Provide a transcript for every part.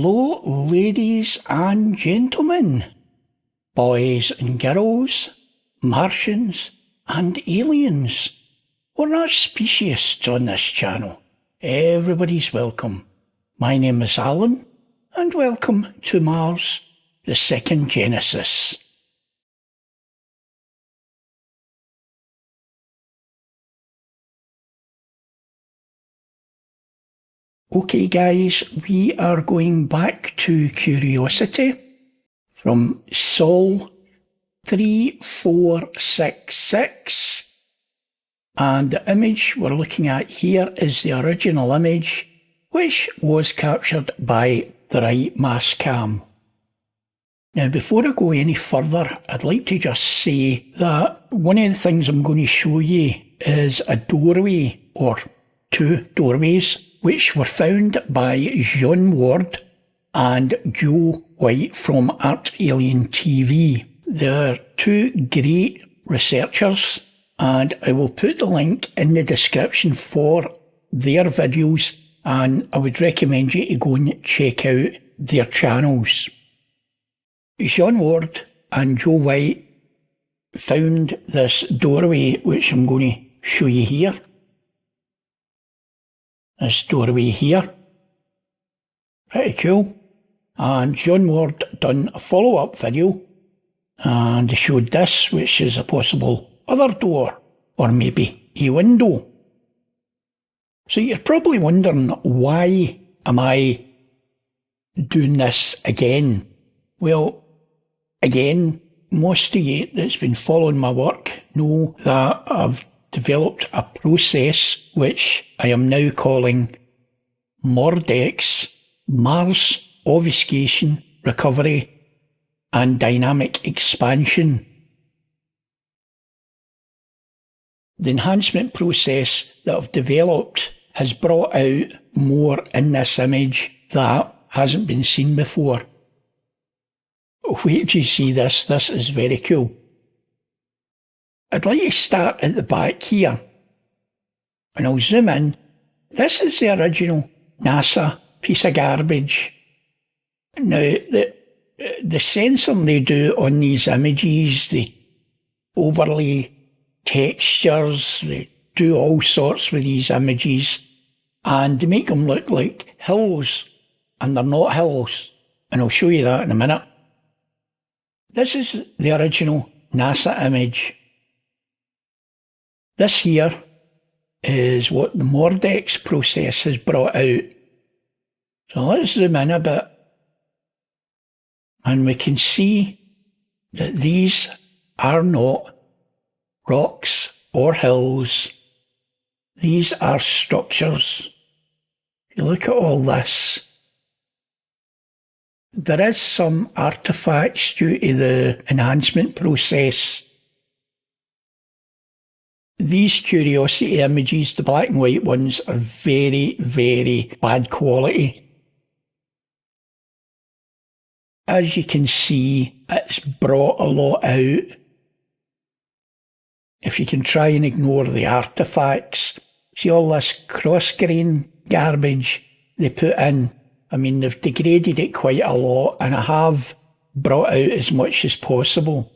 Hello, ladies and gentlemen, boys and girls, Martians and aliens. We're not speciesists on this channel. Everybody's welcome. My name is Alan, and welcome to Mars, the second Genesis. Okay guys, we are going back to Curiosity from Sol 3466, and the image we're looking at here is the original image, which was captured by the right mastcam. Now before I go any further, I'd like to just say that one of the things I'm going to show you is a doorway, or two doorways, which were found by M.O.R.D.E.X and Joe White from Art Alien TV. They're two great researchers, and I will put the link in the description for their videos, and I would recommend you to go and check out their channels. M.O.R.D.E.X and Joe White found this doorway, which I'm going to show you here. This doorway here. Pretty cool. And M.O.R.D.E.X done a follow-up video, and they showed this, which is a possible other door, or maybe a window. So you're probably wondering, why am I doing this again? Well, again, most of you that's been following my work know that I've developed a process which I am now calling M.O.R.D.E.X, Mars Obfuscation Recovery and Dynamic Expansion. The enhancement process that I've developed has brought out more in this image that hasn't been seen before. Wait till you see this. This is very cool. I'd like to start at the back here, and I'll zoom in. This is the original NASA piece of garbage. Now, the censoring they do on these images, they overlay textures, they do all sorts with these images, and they make them look like hills, and they're not hills, and I'll show you that in a minute. This is the original NASA image. This here is what the M.O.R.D.E.X process has brought out. So let's zoom in a bit, and we can see that these are not rocks or hills. These are structures. If you look at all this, there is some artifacts due to the enhancement process. These Curiosity images, the black and white ones, are very, very bad quality. As you can see, it's brought a lot out. If you can try and ignore the artifacts, see all this cross-grain garbage they put in. I mean, they've degraded it quite a lot, and I have brought out as much as possible.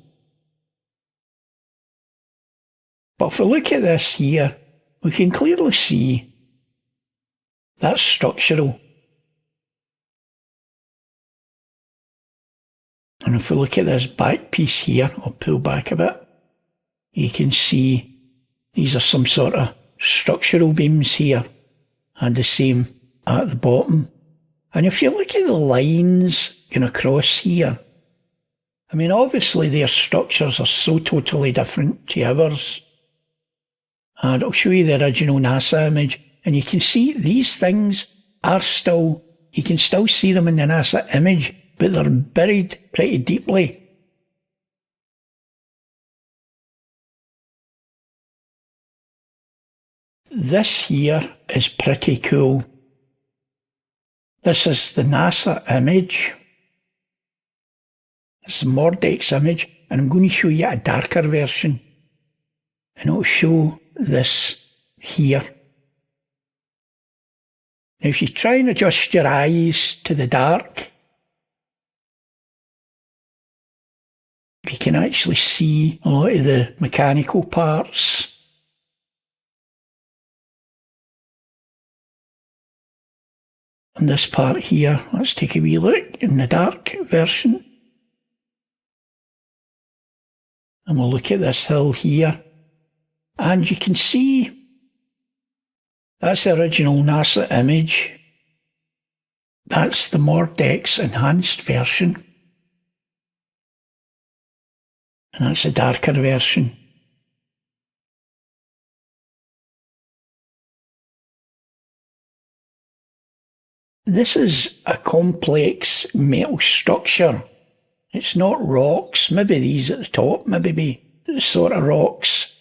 But if we look at this here, we can clearly see that's structural. And if we look at this back piece here, I'll pull back a bit, you can see these are some sort of structural beams here, and the same at the bottom. And if you look at the lines going across here, I mean, obviously their structures are so totally different to ours. And I'll show you the original NASA image, and you can see these things are still, you can still see them in the NASA image, but they're buried pretty deeply. This here is pretty cool. This is the NASA image. It's the M.O.R.D.E.X image, and I'm going to show you a darker version. And it'll show this here. Now if you try and adjust your eyes to the dark, you can actually see a lot of the mechanical parts. And this part here, let's take a wee look in the dark version. And we'll look at this hill here. And you can see that's the original NASA image. That's the M.O.R.D.E.X enhanced version. And that's a darker version. This is a complex metal structure. It's not rocks, maybe these at the top, maybe be sort of rocks.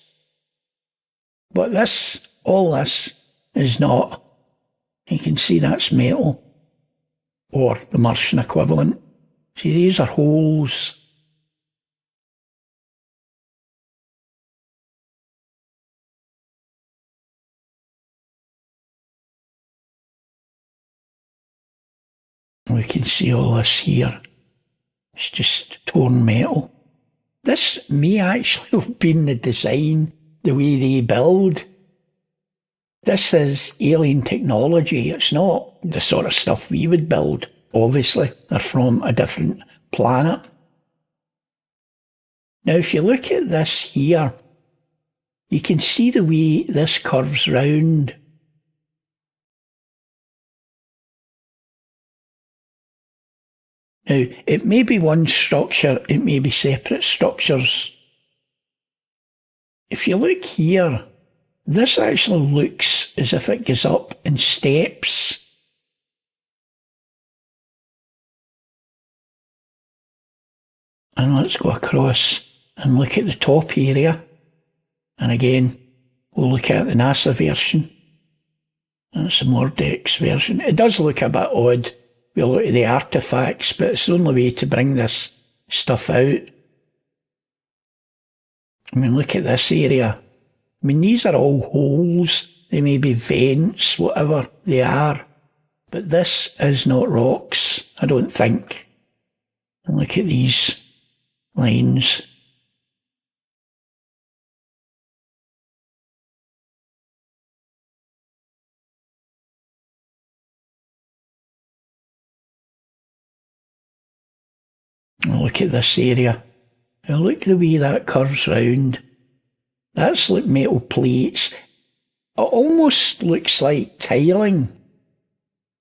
But this, all this, is not. You can see that's metal, or the Martian equivalent. See, these are holes. We can see all this here. It's just torn metal. This may actually have been the design, the way they build. This is alien technology. It's not the sort of stuff we would build. Obviously, they're from a different planet. Now, if you look at this here, you can see the way this curves round. Now, it may be one structure, it may be separate structures. If you look here, this actually looks as if it goes up in steps. And let's go across and look at the top area. And again, we'll look at the NASA version. That's the M.O.R.D.E.X version. It does look a bit odd. We'll look at the artifacts, but it's the only way to bring this stuff out. I mean, look at this area. I mean, these are all holes. They may be vents, whatever they are. But this is not rocks, I don't think. And look at these lines. And look at this area. And look the way that curves round. That's like metal plates. It almost looks like tiling.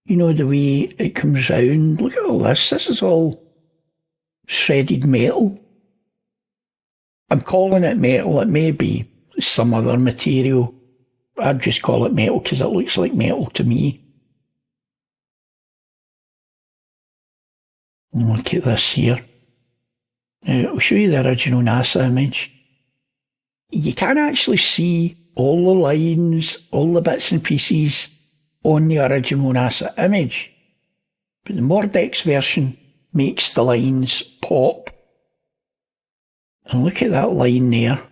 You know, the way it comes round. Look at all this. This is all shredded metal. I'm calling it metal. It may be some other material. I'd just call it metal because it looks like metal to me. And look at this here. Now, I'll show you the original NASA image. You can actually see all the lines, all the bits and pieces on the original NASA image. But the M.O.R.D.E.X version makes the lines pop. And look at that line there.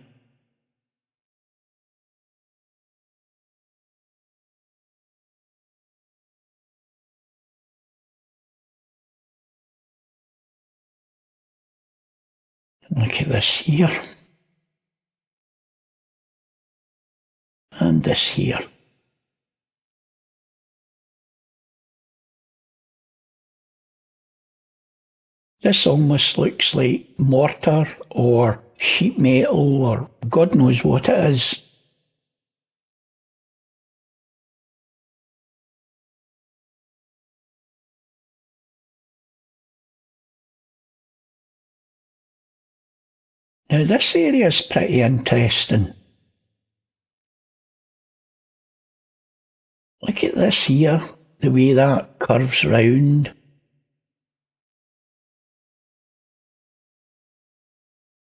Look at this here. And this here. This almost looks like mortar or sheet metal or God knows what it is. Now this area is pretty interesting. Look at this here, the way that curves round.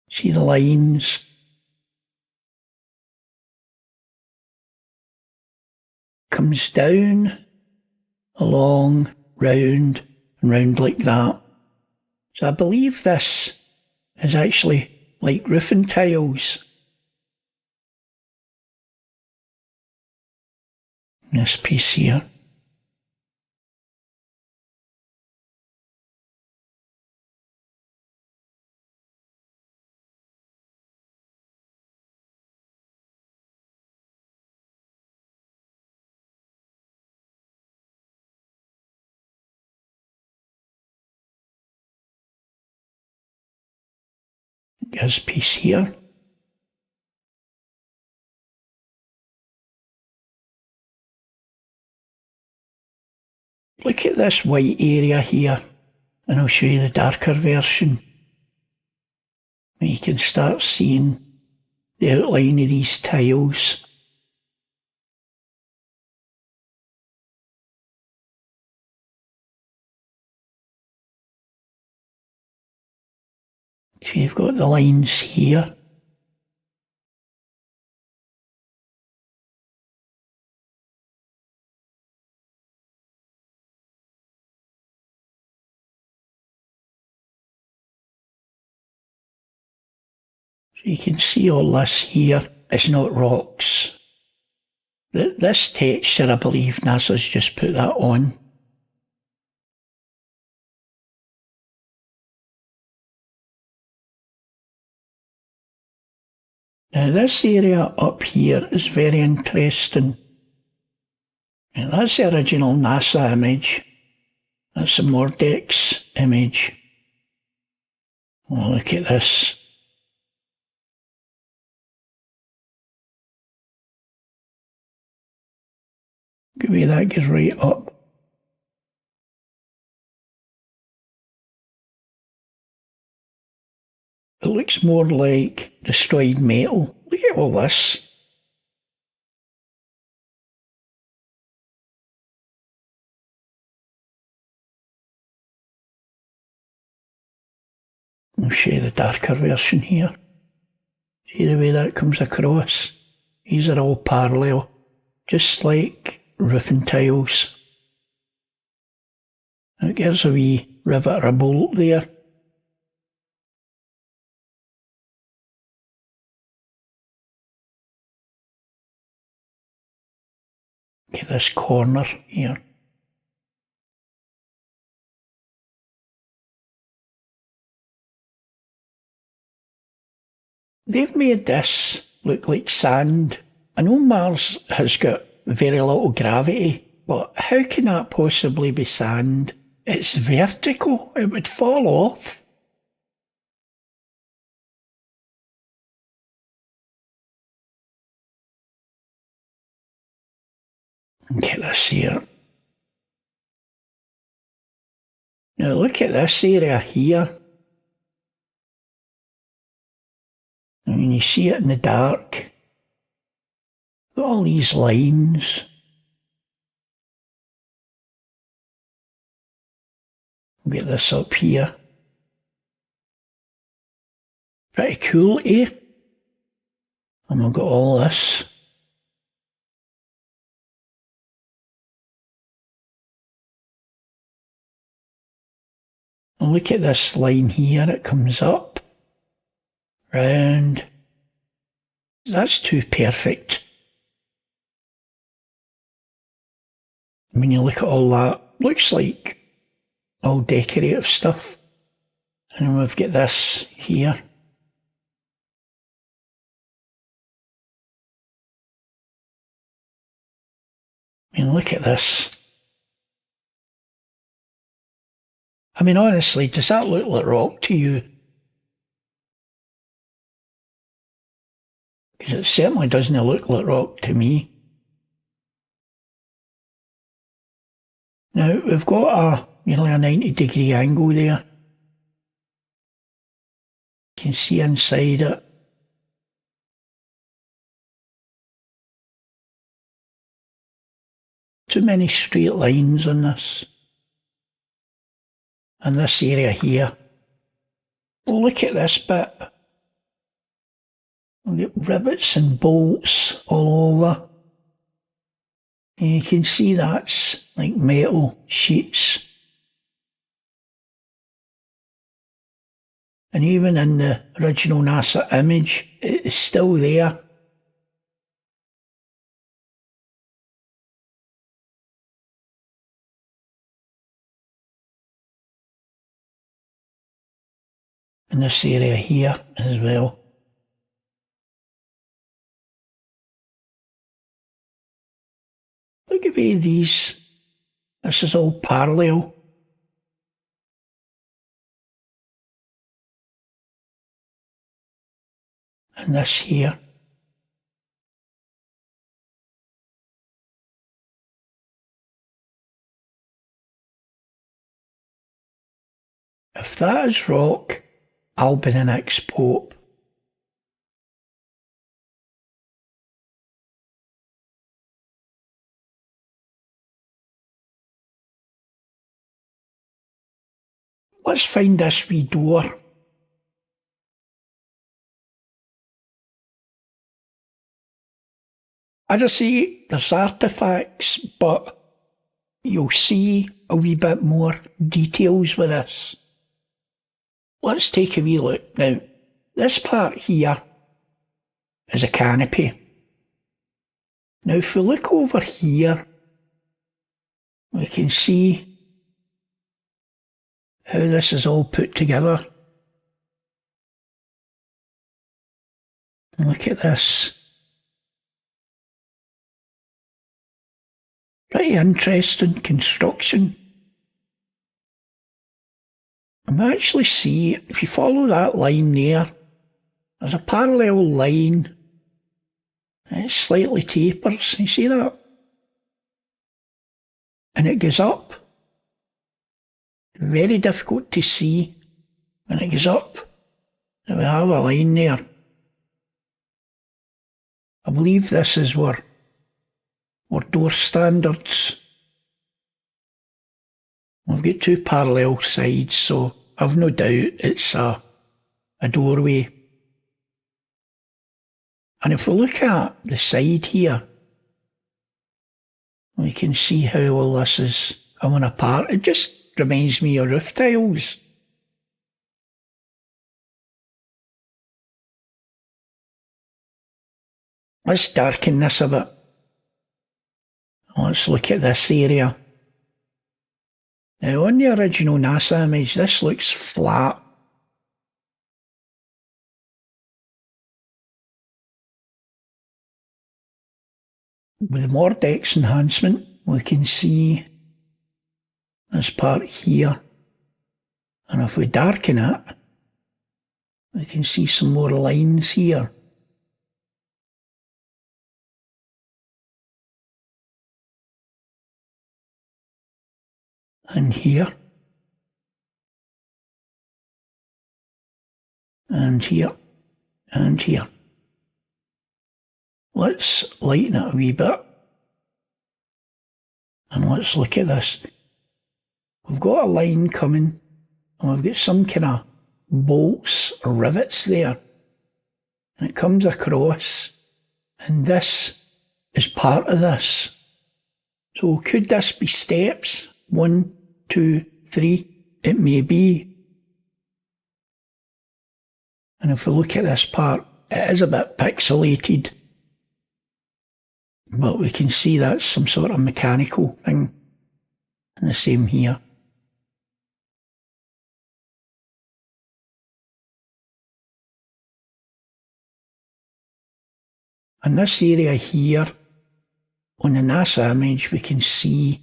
See the lines? Comes down, along, round, and round like that. So I believe this is actually like roofing tiles. This piece here. this piece here. Look at this white area here, and I'll show you the darker version. You can start seeing the outline of these tiles. So you've got the lines here. So you can see all this here. It's not rocks. This texture, I believe NASA's just put that on. Now this area up here is very interesting. And that's the original NASA image. That's the M.O.R.D.E.X image. Oh, look at this. The way that goes right up. It looks more like destroyed metal. Look at all this. I'll show you the darker version here. See the way that comes across? These are all parallel, just like roofing tiles. It gives a wee rivet or a bolt there. Look at this corner here. They've made this look like sand. I know Mars has got very little gravity, but how can that possibly be sand? It's vertical. It would fall off. Look at this here. Now look at this area here. And when you see it in the dark, got all these lines. Get this up here. Pretty cool, eh? And we've got all this. And look at this line here, it comes up, round. That's too perfect. When you look at all that, looks like all decorative stuff. And we've got this here. I mean, look at this. I mean, honestly, does that look like rock to you? Because it certainly doesn't look like rock to me. Now, we've got nearly a 90-degree angle there. You can see inside it. Too many straight lines on this. And this area here. Look at this bit. We've got rivets and bolts all over. And you can see that's like metal sheets. And even in the original NASA image, it's still there. In this area here as well. Look at these. This is all parallel. and this here. If that is rock, I'll be the next pope. Let's find this wee door. As I say, there's artefacts, but you'll see a wee bit more details with this. Let's take a wee look. Now, this part here is a canopy. Now, if we look over here, we can see how this is all put together. And look at this. Pretty interesting construction. And we actually see, if you follow that line there, there's a parallel line and it slightly tapers. You see that? And it goes up. Very difficult to see when it goes up. And we have a line there. I believe this is where door standards. We've got two parallel sides, so I've no doubt it's a doorway. And if we look at the side here, we can see how all this is coming apart. It just reminds me of roof tiles. Let's darken this a bit. Let's look at this area. Now on the original NASA image, this looks flat. With the M.O.R.D.E.X enhancement, we can see this part here. And if we darken it, we can see some more lines here. And here. And here. And here. Let's lighten it a wee bit. And let's look at this. We've got a line coming, and we've got some kind of bolts or rivets there. And it comes across, and this is part of this. So could this be steps? 1, 2, 3, it may be. And if we look at this part, it is a bit pixelated. But we can see that's some sort of mechanical thing. And the same here. In this area here, on the NASA image, we can see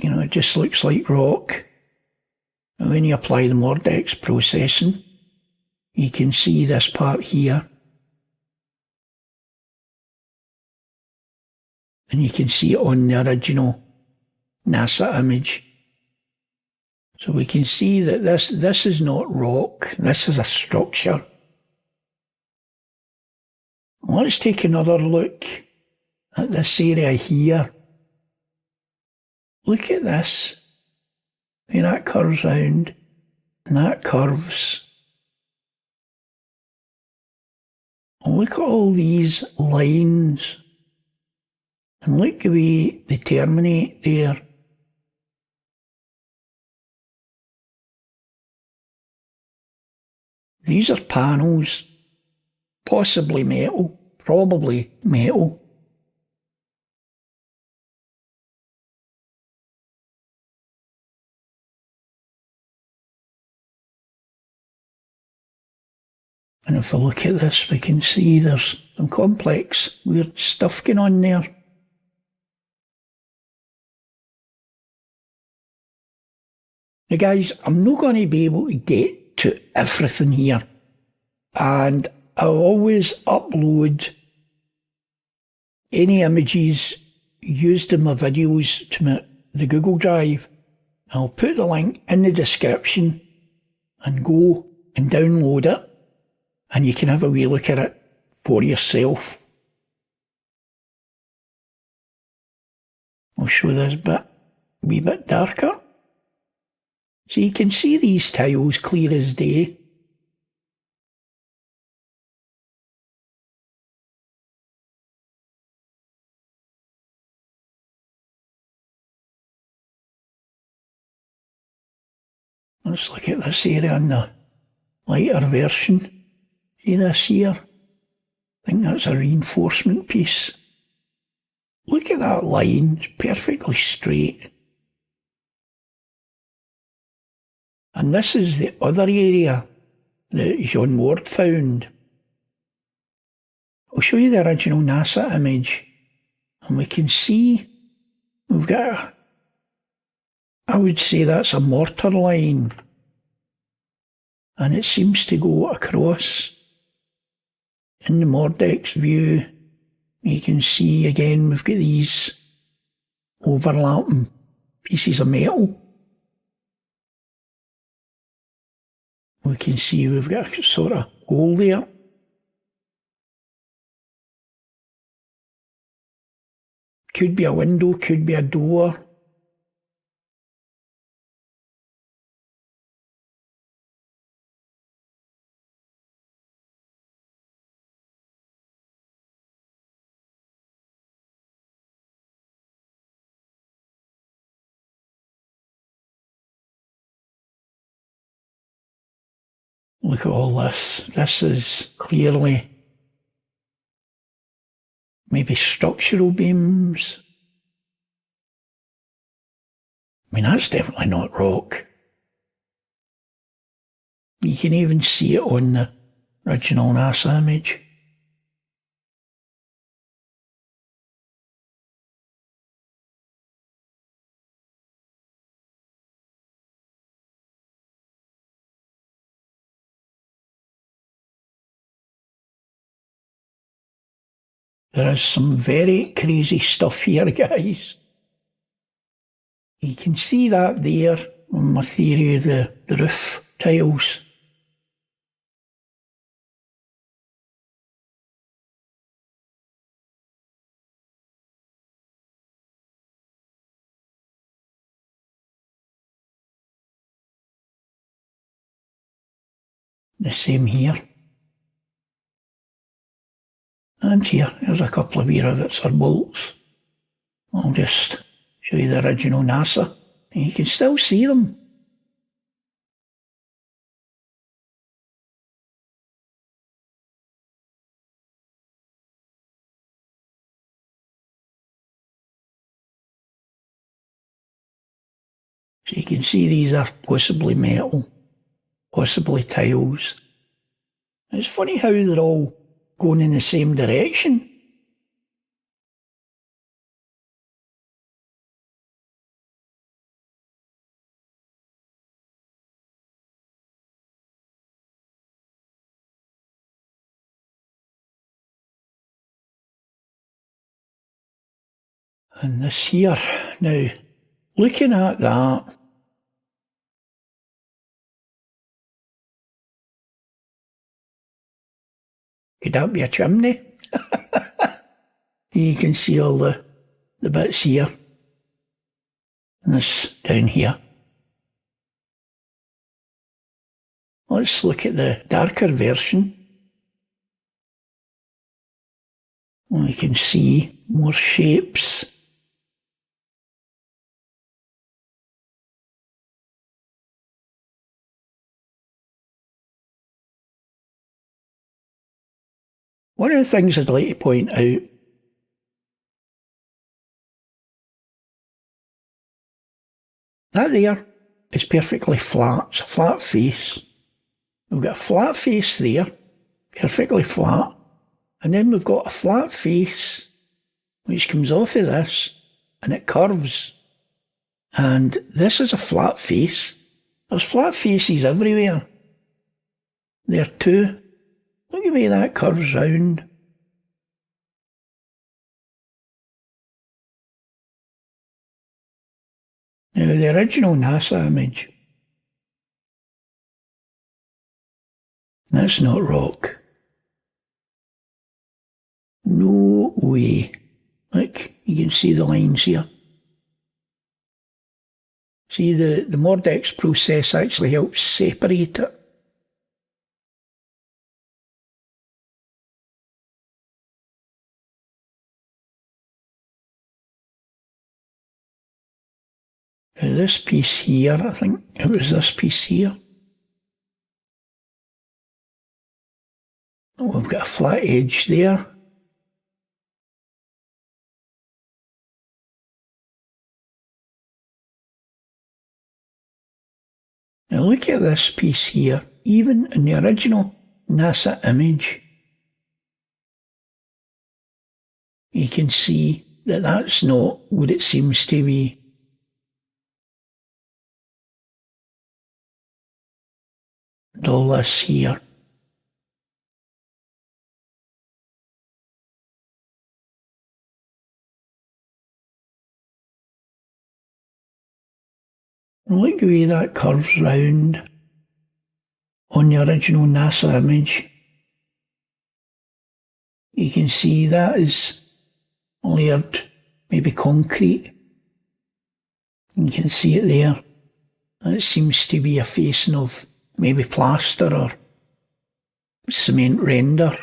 it just looks like rock. And when you apply the M.O.R.D.E.X processing, you can see this part here. And you can see it on the original NASA image. So we can see that this is not rock, this is a structure. Let's take another look at this area here. Look at this. And that curves round, and that curves. And look at all these lines. And look the way they terminate there. These are panels, possibly metal, probably metal. And if we look at this, we can see there's some complex, weird stuff going on there. Now guys, I'm not going to be able to get to everything here, and I'll always upload any images used in my videos to the Google Drive. I'll put the link in the description and go and download it, and you can have a wee look at it for yourself. I'll show this bit a wee bit darker. So you can see these tiles clear as day. Let's look at this area in the lighter version. See this here? I think that's a reinforcement piece. Look at that line, it's perfectly straight. And this is the other area that John Ward found. I'll show you the original NASA image, and we can see we've got I would say that's a mortar line, and it seems to go across. In the M.O.R.D.E.X view, you can see again we've got these overlapping pieces of metal. We can see we've got a sort of hole there. Could be a window, could be a door. Look at all this. This is clearly maybe structural beams. I mean, that's definitely not rock. You can even see it on the original NASA image. There is some very crazy stuff here, guys. You can see that there on my theory of the roof tiles. The same here. And here, there's a couple of wee rivets or bolts. I'll just show you the original NASA, and you can still see them. So you can see these are possibly metal, possibly tiles. It's funny how they're all going in the same direction. And this here, now, looking at that, could that be a chimney? You can see all the bits here, and this down here. Let's look at the darker version. We can see more shapes. One of the things I'd like to point out, that there is perfectly flat. It's a flat face. We've got a flat face there, perfectly flat. And then we've got a flat face which comes off of this and it curves. And this is a flat face There's flat faces everywhere. There too. Look at the way that curves round. Now the original NASA image. That's not rock. No way. Look, you can see the lines here. See, the M.O.R.D.E.X process actually helps separate it. Now this piece here, I think it was this piece here. Oh, we've got a flat edge there. Now look at this piece here. Even in the original NASA image, you can see that that's not what it seems to be. And all this here. And look the way that curves round on the original NASA image. You can see that is layered, maybe concrete. You can see it there. And it seems to be a facing of maybe plaster or cement render.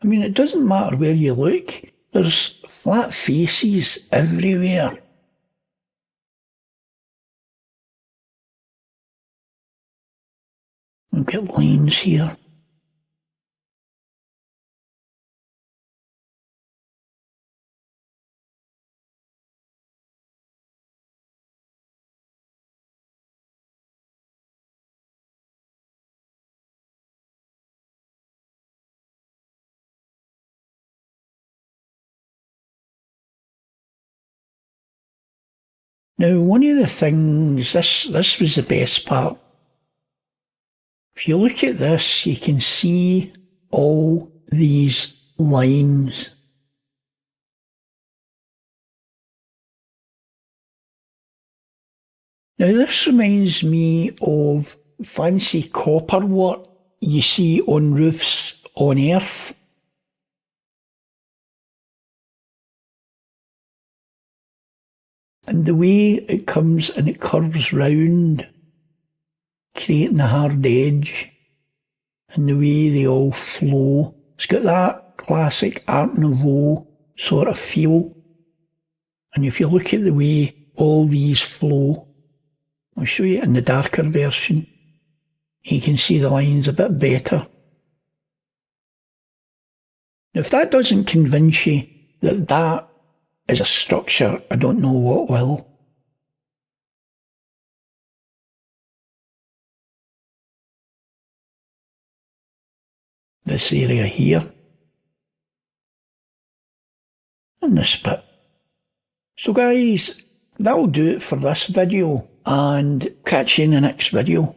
I mean, it doesn't matter where you look, there's flat faces everywhere. We've got lines here. Now, one of the things, this was the best part. If you look at this, you can see all these lines. Now, this reminds me of fancy copper work you see on roofs on Earth. And the way it comes and it curves round, creating a hard edge, and the way they all flow. It's got that classic Art Nouveau sort of feel. And if you look at the way all these flow, I'll show you in the darker version, you can see the lines a bit better. Now, if that doesn't convince you that that is a structure, I don't know what will. This area here, and this bit. So guys, that'll do it for this video, and catch you in the next video.